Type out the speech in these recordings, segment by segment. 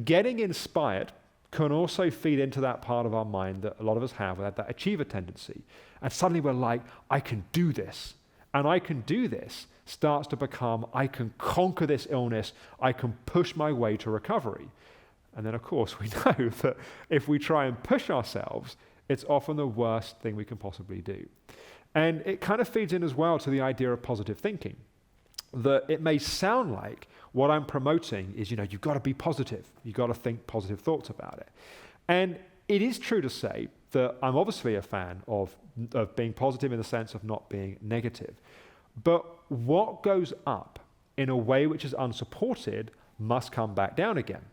getting inspired can also feed into that part of our mind that a lot of us have, that achiever tendency. And suddenly we're like, I can do this. And I can do this starts to become, I can conquer this illness, I can push my way to recovery. And then of course we know that if we try and push ourselves, it's often the worst thing we can possibly do. And it kind of feeds in as well to the idea of positive thinking. That it may sound like what I'm promoting is, you've got to be positive. You've got to think positive thoughts about it. And it is true to say that I'm obviously a fan of being positive in the sense of not being negative. But what goes up in a way which is unsupported must come back down again.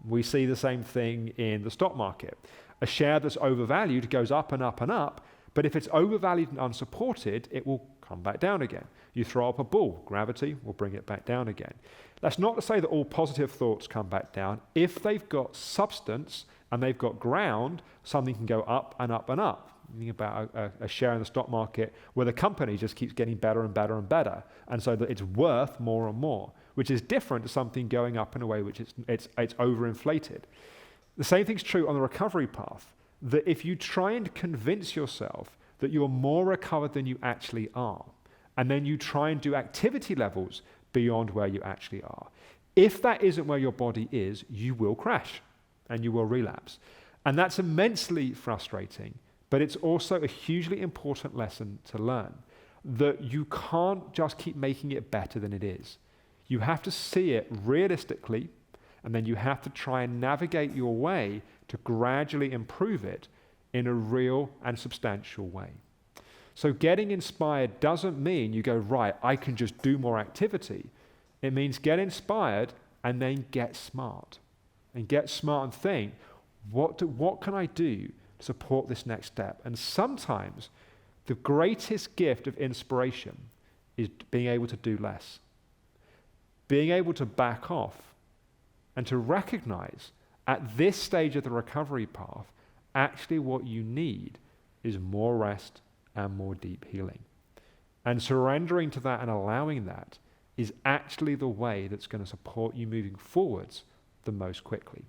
We see the same thing in the stock market. A share that's overvalued goes up and up and up, but if it's overvalued and unsupported, it will come back down again. You throw up a ball, gravity will bring it back down again. That's not to say that all positive thoughts come back down. If they've got substance and they've got ground, something can go up and up and up. Think about a share in the stock market where the company just keeps getting better and better and better, and so that it's worth more and more, which is different to something going up in a way which it's overinflated. The same thing's true on the recovery path, that if you try and convince yourself that you're more recovered than you actually are, and then you try and do activity levels beyond where you actually are, if that isn't where your body is, you will crash and you will relapse. And that's immensely frustrating, but it's also a hugely important lesson to learn, that you can't just keep making it better than it is. You have to see it realistically, and then you have to try and navigate your way to gradually improve it in a real and substantial way. So getting inspired doesn't mean you go, right, I can just do more activity. It means get inspired and then get smart. And get smart and think, what can I do to support this next step? And sometimes the greatest gift of inspiration is being able to do less. Being able to back off and to recognize at this stage of the recovery path, actually what you need is more rest and more deep healing. And surrendering to that and allowing that is actually the way that's going to support you moving forwards the most quickly.